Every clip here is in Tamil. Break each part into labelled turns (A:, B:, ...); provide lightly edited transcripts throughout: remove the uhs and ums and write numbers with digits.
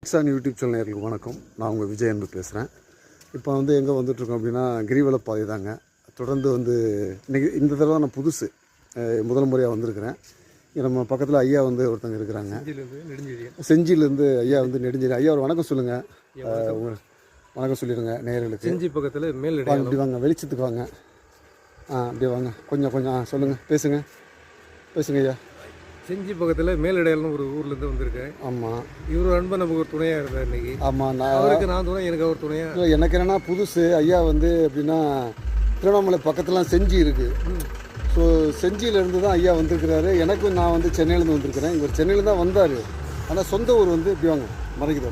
A: கிசான் யூடியூப் சேனல் நேயர்களுக்கு வணக்கம். நான் உங்கள் விஜய் அன்பு பேசுகிறேன். இப்போ எங்கே வந்துட்டுருக்கோம் அப்படின்னா கிரிவலப்பாதை தாங்க. தொடர்ந்து இன்றைக்கி இந்த தடவை நான் புதுசு முதல் முறையாக வந்திருக்கிறேன். நம்ம பக்கத்தில் ஐயா ஒருத்தங்க இருக்கிறாங்க. செஞ்சியிலேருந்து ஐயா நெடுஞ்சேரி. ஐயா ஒரு வணக்கம் சொல்லுங்கள். வணக்கம் சொல்லிடுங்க நேயர்களுக்கு.
B: செஞ்சி பக்கத்தில் மேல்
A: இப்படி வாங்க, வெளிச்சத்துக்கு வாங்க. அப்படியே வாங்க, கொஞ்சம் சொல்லுங்கள், பேசுங்க ஐயா.
B: செஞ்சி பக்கத்தில் மேலடையாளம்னு ஒரு ஊர்லேருந்து வந்திருக்கேன்.
A: ஆமாம்,
B: இவர் அன்பன் நமக்கு ஒரு துணையாக இருந்தார் இன்றைக்கி.
A: ஆமாம்,
B: அவருக்கு நான் துணை, எனக்கு அவர் துணையாக.
A: இல்லை, எனக்கு என்னென்னா புதுசு ஐயா எப்படின்னா திருவண்ணாமலை பக்கத்துலாம் செஞ்சி இருக்குது. ஸோ செஞ்சியிலேருந்து தான் ஐயா வந்திருக்கிறாரு. எனக்கும் நான் சென்னையிலேருந்து வந்திருக்கிறேன். இவர் சென்னையில் தான் வந்தார். ஆனால் சொந்த ஊர் இப்படி வாங்க, மறைக்குது,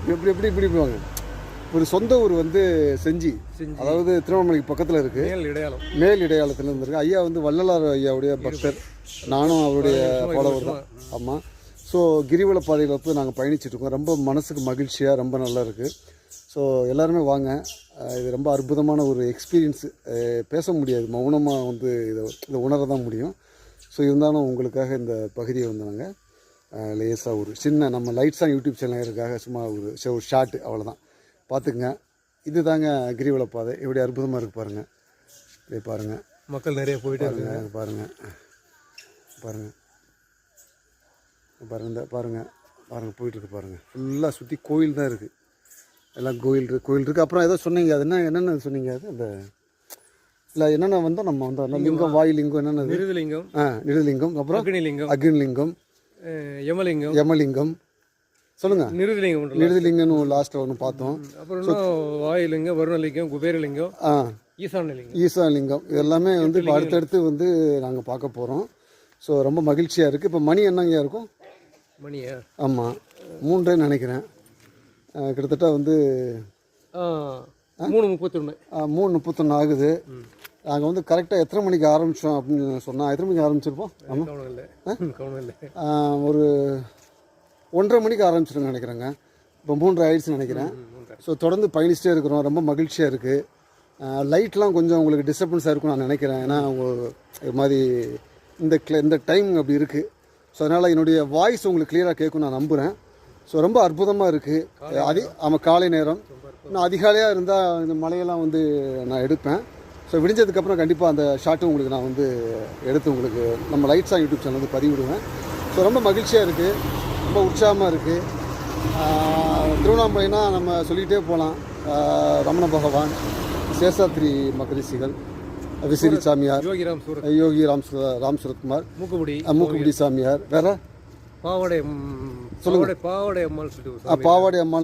A: இப்படி வாங்க. ஒரு சொந்த ஊர் செஞ்சி, அதாவது திருவண்ணாமலைக்கு பக்கத்தில் இருக்குது. மேல் இடையாளத்தில் இருந்திருக்கு. ஐயா வள்ளலார் ஐயாவுடைய பக்தர். நானும் அவருடைய ஃபாலோவர் தான். ஆமாம். ஸோ கிரிவல பாதையில் நாங்கள் பயணிச்சிட்ருக்கோம். ரொம்ப மனசுக்கு மகிழ்ச்சியாக ரொம்ப நல்லா இருக்குது. ஸோ எல்லாருமே வாங்க. இது ரொம்ப அற்புதமான ஒரு எக்ஸ்பீரியன்ஸு. பேச முடியாது, மௌனமாக இதை உணர தான் முடியும். ஸோ இருந்தாலும் உங்களுக்காக இந்த பகுதியை நாங்கள் லேசாக ஒரு சின்ன நம்ம லைட்ஸ் ஆன் யூடியூப் சேனலுக்காக சும்மா ஒரு ஷார்ட்டு, அவ்வளோதான். பார்த்துக்குங்க. இது தாங்க கிரிவல பாதை. எப்படி அற்புதமாக இருக்குது பாருங்கள். இதே பாருங்கள்,
B: மக்கள் நிறைய போயிட்டு இருக்காங்க.
A: பாருங்கள் போயிட்டுருக்கு பாருங்கள். ஃபுல்லாக சுற்றி கோயில் தான் இருக்குது. எல்லாம் கோயில் இருக்குது. அப்புறம் ஏதோ சொன்னீங்க, அது என்னென்ன சொன்னீங்க? அது அந்த இல்லை என்னென்ன நம்ம லிங்கம், வாயுலிங்கம், என்னென்ன
B: நிருதலிங்கம்.
A: நிருதலிங்கம், அப்புறம் அக்னிலிங்கம், யமலிங்கம். சொல்லுங்க. நிருதலிங்கம்னு லாஸ்ட்டில் ஒன்று பார்த்தோம்.
B: அப்புறம் வாயுலிங்கம், வருணலிங்கம், குபேரலிங்கம்,
A: ஈசானலிங்கம். இதெல்லாமே இப்போ அடுத்தடுத்து நாங்கள் பார்க்க போகிறோம். ஸோ ரொம்ப மகிழ்ச்சியாக இருக்குது. இப்போ மணி என்னங்க இருக்கும்?
B: மணியா?
A: ஆமாம், 3 நினைக்கிறேன். கிட்டத்தட்ட 3:31 ஆகுது. நாங்கள் கரெக்டாக எத்தனை மணிக்கு ஆரம்பித்தோம் அப்படின்னு சொன்னால், எத்தனை மணிக்கு ஆரம்பிச்சிருப்போம்? ஆமாம், ஒரு 1:30 மணிக்கு ஆரம்பிச்சிருங்க நினைக்கிறேங்க. இப்போ 3 ஆயிடுச்சுன்னு நினைக்கிறேன். ஸோ தொடர்ந்து பயணிச்சிட்டே இருக்கிறோம். ரொம்ப மகிழ்ச்சியாக இருக்குது. லைட்லாம் கொஞ்சம் உங்களுக்கு டிஸ்டர்பன்ஸாக இருக்கும்னு நான் நினைக்கிறேன். ஏன்னா இது மாதிரி இந்த டைம் அப்படி இருக்குது. ஸோ அதனால் என்னுடைய வாய்ஸ் உங்களுக்கு கிளியராக கேட்கும் நான் நம்புகிறேன். ஸோ ரொம்ப அற்புதமாக இருக்குது. ஆமாம், காலை நேரம். இன்னும் அதிகாலையாக இருந்தால் இந்த மலையெல்லாம் நான் எடுப்பேன். ஸோ விடிஞ்சதுக்கப்புறம் கண்டிப்பாக அந்த ஷாட்டும் உங்களுக்கு நான் எடுத்து உங்களுக்கு நம்ம லைட்ஸ் ஆன் யூடியூப் சேனல் பதிவிடுவேன். ஸோ ரொம்ப மகிழ்ச்சியாக இருக்குது, ரொம்ப உற்சாகமாக இருக்குது. திருவண்ணாமலைனா நம்ம சொல்லிகிட்டே போகலாம். ரமண பகவான், சேஷாத்ரி மகரிஷிகள், விசிறி சாமியார், யோகி ராம் சுரத்குமார், மூக்குமுடி சாமியார், வேற
B: பாவாடை அம்மாள்,
A: பாவாடை அம்மாள்